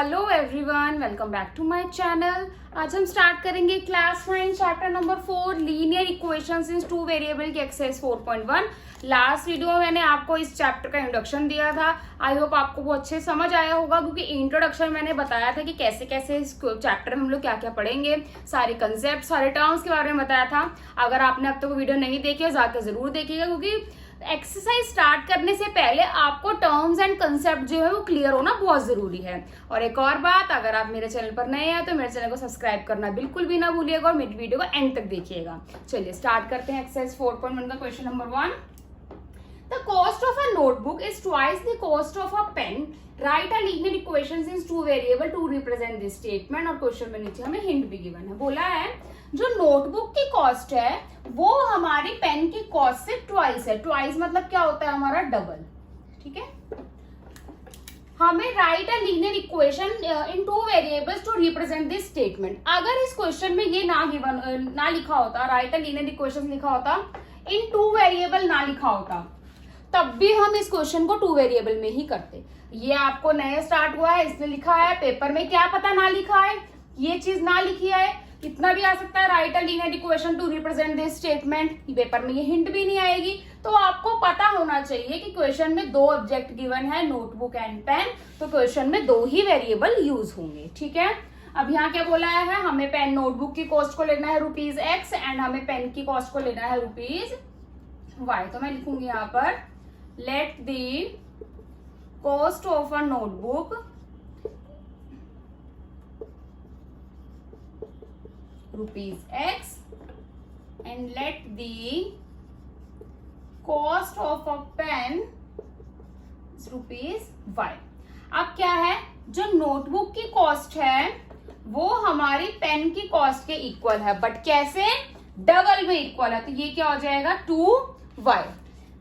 Hello everyone, welcome back to my channel. आज हम start करेंगे class 9 chapter number 4 linear equations in two variable की exercise 4.1। Last video में मैंने आपको इस चैप्टर का इंट्रोडक्शन दिया था। आई होप आपको वो अच्छे समझ आया होगा, क्योंकि इंट्रोडक्शन मैंने बताया था कि कैसे कैसे इस चैप्टर में हम लोग क्या क्या पढ़ेंगे, सारे कंसेप्ट सारे टर्म्स के बारे में बताया था। अगर आपने अब तक वो वीडियो नहीं देखी है जाकर जरूर देखिएगा, क्योंकि एक्सरसाइज स्टार्ट करने से पहले आपको टर्म्स एंड कंसेप्ट जो है वो क्लियर होना बहुत जरूरी है। और एक और बात, अगर आप मेरे चैनल पर नए हैं तो मेरे चैनल को सब्सक्राइब करना बिल्कुल भी ना भूलिएगा और मेरी वीडियो को एंड तक देखिएगा। चलिए स्टार्ट करते हैं एक्सरसाइज 4.1 का question number 1। The cost of a notebook is twice the cost of a pen. Write a linear equations in two variable to represent this statement। और क्वेश्चन में नीचे हमें हिंट भी गिवन है। बोला है जो नोटबुक की कॉस्ट है वो हमारी पेन की कॉस्ट से ट्वाइस है। ट्वाइस मतलब क्या होता है, हमारा डबल। ठीक है, हमें write a linear equation in two variables to represent this statement. अगर इस क्वेश्चन में ये ना लिखा होता, राइट अ लीनियर इक्वेशन लिखा होता, इन टू वेरिएबल ना लिखा होता, तब भी हम इस क्वेश्चन को टू वेरिएबल में ही करते। ये आपको नया स्टार्ट हुआ है इसलिए लिखा है, पेपर में क्या पता ना लिखा है, ये चीज ना लिखी है, इतना भी आ सकता है right a linear equation two represent this statement. Paper में ये हिंट भी नहीं आएगी। तो आपको पता होना चाहिए कि क्वेश्चन में दो ऑब्जेक्ट गिवन है, नोटबुक एंड पेन, तो क्वेश्चन में दो ही वेरिएबल यूज होंगे। ठीक है, अब यहाँ क्या बोला है, हमें पेन नोटबुक की कॉस्ट को लेना है ₹X एंड हमें पेन की कॉस्ट को लेना है ₹Y। तो मैं लिखूंगी यहाँ पर let the cost of a notebook ₹X and let the cost of a pen ₹Y। अब क्या है, जो नोटबुक की कॉस्ट है वो हमारी पेन की कॉस्ट के इक्वल है, बट कैसे, डबल में इक्वल है। तो ये क्या हो जाएगा 2Y।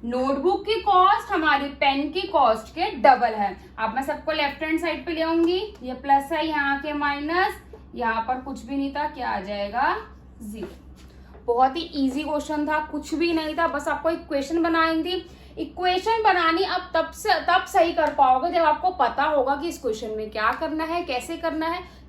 नोटबुक की कॉस्ट हमारी पेन की कॉस्ट के डबल है। अब मैं सबको लेफ्ट हैंड साइड पे ले आऊंगी, ये प्लस है, यहाँ के माइनस, यहाँ पर कुछ भी नहीं था, क्या आ जाएगा 0। बहुत ही इजी क्वेश्चन था, कुछ भी नहीं था, बस आपको इक्वेशन बनानी थी। इक्वेशन बनानी अब तब सही कर पाओगे जब आपको पता होगा कि इस क्वेश्चन में क्या करना है,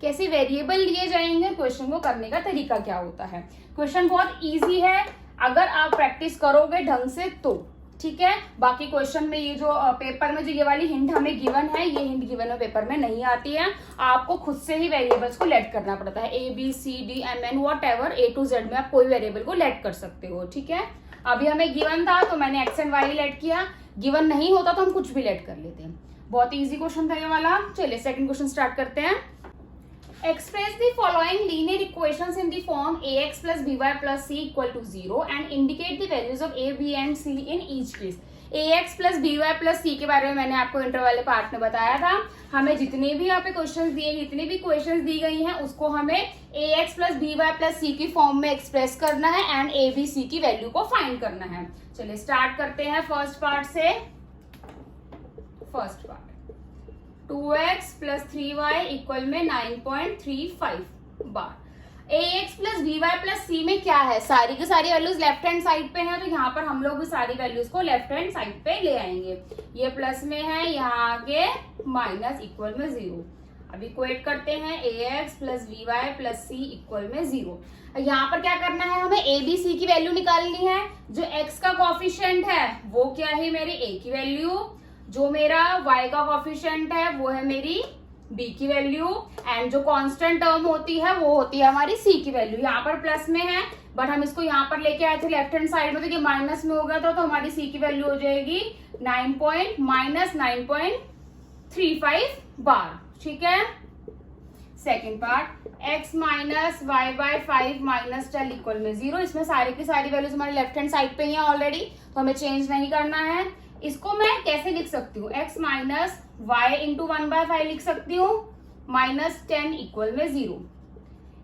कैसे वेरिएबल लिए जाएंगे, क्वेश्चन को करने का तरीका क्या होता है। क्वेश्चन बहुत इजी है अगर आप प्रैक्टिस करोगे ढंग से तो। ठीक है, बाकी क्वेश्चन में ये जो पेपर में जो ये वाली हिंट हमें गिवन है, ये हिंट गिवन है पेपर में नहीं आती है। आपको खुद से ही वेरिएबल्स को लेट करना पड़ता है, ABCDMN whatever A to Z में आप कोई वेरिएबल को लेट कर सकते हो। ठीक है, अभी हमें गिवन था तो मैंने X एंड Y लेट किया, गिवन नहीं होता तो हम कुछ भी लेट कर लेते हैं। बहुत इजी क्वेश्चन था ये वाला। चलिए सेकंड क्वेश्चन स्टार्ट करते हैं। Express the following linear equations in the form ax plus by plus c equal to 0 and indicate the values of a, b and c in each case। ax plus by plus c के बारे में मैंने आपको inter वाले part में बताया था। हमें जितने भी यहाँ पे क्वेश्चंस दिए, जितनी भी क्वेश्चंस दी गई हैं, उसको हमें ax plus by plus c की फॉर्म में एक्सप्रेस करना है एंड a, b, c की वैल्यू को फाइंड करना है। चलिए स्टार्ट करते हैं फर्स्ट पार्ट से। First part 2x plus 3y equal में 9.35 बार। ax plus by plus c में क्या है, सारी की सारी वैल्यूज लेफ्ट हैंड साइड पे है, तो यहाँ पर हम लोग भी सारी वैल्यूज को लेफ्ट हैंड साइड पे ले आएंगे। ये प्लस में है, यहाँ आगे माइनस इक्वल में 0। अभी इक्वेट करते हैं, ax plus by plus c equal में 0। यहाँ पर क्या करना है, हमें a, b, c की वैल्यू निकालनी है। जो x का कोफिशिएंट है वो क्या है, मेरी a की वैल्यू, जो मेरा y का कोफिशिएंट है वो है मेरी b की वैल्यू, एंड जो कांस्टेंट टर्म होती है वो होती है हमारी c की वैल्यू। यहाँ पर प्लस में है बट हम इसको यहाँ पर लेके आए थे लेफ्ट हैंड साइड में, तो माइनस में हो गया था, तो हमारी c की वैल्यू हो जाएगी -9.35 बार। ठीक है, second part x minus y by 5 minus 10 equal में 0। इसमें सारी की सारी वैल्यूज हमारे लेफ्ट हैंड साइड पे ही है ऑलरेडी, तो हमें चेंज नहीं करना है। इसको मैं कैसे लिख सकती हूँ, x माइनस वाई इंटू 1/5 लिख सकती हूँ, -10 इक्वल में 0।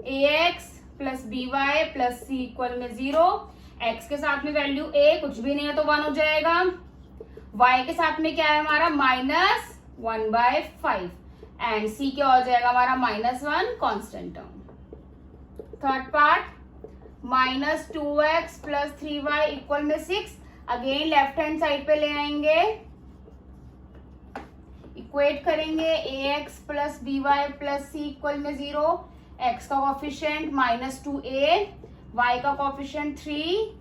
ax plus by plus c equal में 0। x के साथ में वैल्यू a कुछ भी नहीं है तो 1 हो जाएगा। y के साथ में क्या है हमारा -1/5 एंड c क्या हो जाएगा हमारा -1 constant term. Third part -2x plus 3y equal में 6। अगेन लेफ्ट हैंड साइड पे ले आएंगे, इक्वेट करेंगे ax plus by plus c equal में 0, x का कॉफिशिएंट -2a, y का कॉफिशिएंट 3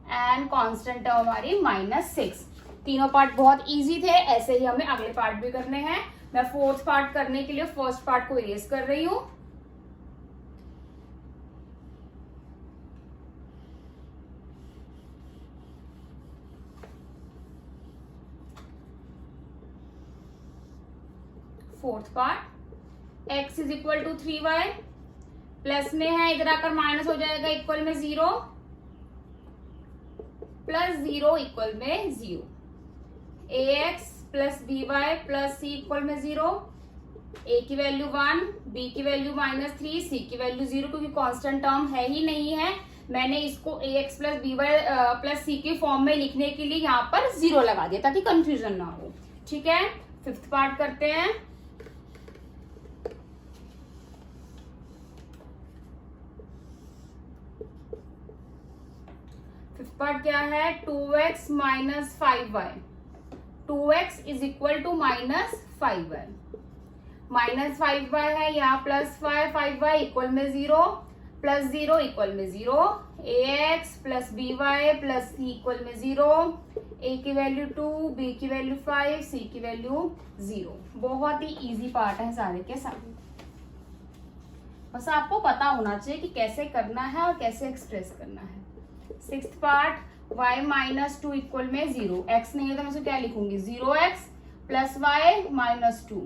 एंड कांस्टेंट टर्म हमारी -6। तीनों पार्ट बहुत इजी थे, ऐसे ही हमें अगले पार्ट भी करने हैं। मैं फोर्थ पार्ट करने के लिए फर्स्ट पार्ट को इरेज कर रही हूं। Fourth part x is equal to 3y, plus में है इधर आकर माइनस हो जाएगा, इक्वल में 0, प्लस 0 इक्वल में 0, ax plus by plus c equal में 0, a की वैल्यू 1, b की वैल्यू -3, c की वैल्यू 0, क्योंकि कांस्टेंट टर्म है ही नहीं है। मैंने इसको ax plus by plus c के फॉर्म में लिखने के लिए यहाँ पर 0 लगा दिया ताकि कंफ्यूजन ना हो। ठीक है, फिफ्थ पार्ट करते हैं। फिफ्थ पार्ट क्या है, 2x minus 5y, 2x is equal to -5y, -5y है यहाँ प्लस 5y इक्वल में 0, प्लस 0 इक्वल में 0, ax plus by plus c equal में 0, a की वैल्यू 2, b की वैल्यू 5, c की वैल्यू 0। बहुत ही इजी पार्ट है सारे के सारे, बस आपको पता होना चाहिए कि कैसे करना है और कैसे एक्सप्रेस करना है। सिक्स्थ पार्ट, y -2 इक्वल में 0, x नहीं है तो मैं इसको क्या लिखूंगी, 0x plus y -2,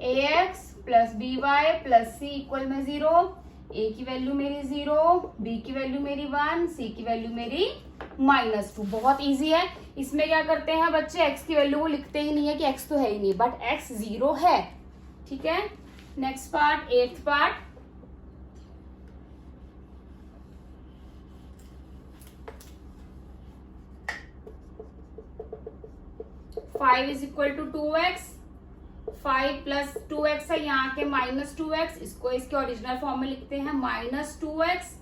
ax plus by plus c equal में 0, a की वैल्यू मेरी 0, b की वैल्यू मेरी 1, c की वैल्यू मेरी -2। बहुत इजी है। इसमें क्या करते हैं बच्चे, x की वैल्यू को लिखते ही नहीं है कि x तो है ही नहीं, बट x 0 है। ठीक है, next part, eighth part, five is equal to 2x, 5 plus 2x है यहाँ के -2x, इसको इसके ओरिजिनल फॉर्म में लिखते हैं -2x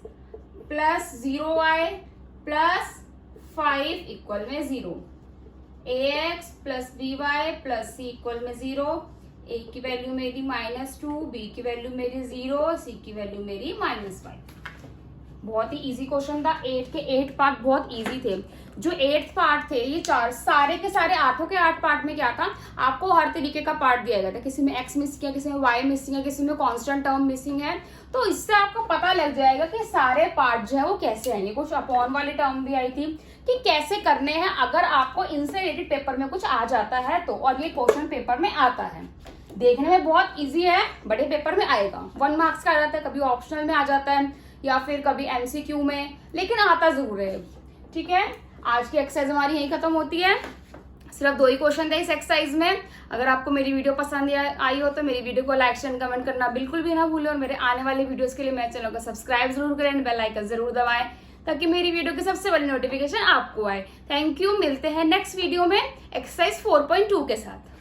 plus 0y plus 5 equal में 0, ax plus by plus c equal में 0, a की वैल्यू मेरी -2, b की वैल्यू मेरी 0, c की वैल्यू मेरी -5। बहुत ही इजी क्वेश्चन था। 8 के 8 पार्ट बहुत इजी थे। जो 8th पार्ट थे, ये चार सारे के सारे 8 के 8 पार्ट में क्या था, आपको हर तरीके का पार्ट दिया गया था। किसी में x मिसिंग है, किसी में y मिसिंग है, किसी में कांस्टेंट टर्म मिसिंग है। तो इससे आपको पता लग जाएगा कि सारे पार्ट जो है वो कैसे आएंगे। कुछ अपॉन वाली टर्म भी आई थी कि कैसे करने हैं अगर आपको इनसे रिलेटेड पेपर में कुछ आ जाता है तो, और ये क्वेश्चन पेपर में आता है। देखने में बहुत ईजी है, बड़े पेपर में आएगा। 1 मार्क्स का आ जाता है, कभी ऑप्शनल में आ जाता है या फिर कभी MCQ में, लेकिन आता जरूर है। ठीक है, आज की एक्सरसाइज हमारी यही खत्म होती है। सिर्फ 2 ही क्वेश्चन थे इस एक्सरसाइज में। अगर आपको मेरी वीडियो पसंद आई हो तो मेरी वीडियो को लाइक शेयर कमेंट करना बिल्कुल भी ना भूलें, और मेरे आने वाले वीडियोस के लिए मेरे चैनल को सब्सक्राइब जरूर करें, बेल आइकन जरूर दबाएं ताकि मेरी वीडियो की सबसे बड़ी नोटिफिकेशन आपको आए। थैंक यू, मिलते हैं नेक्स्ट वीडियो में एक्सरसाइज 4.2 के साथ।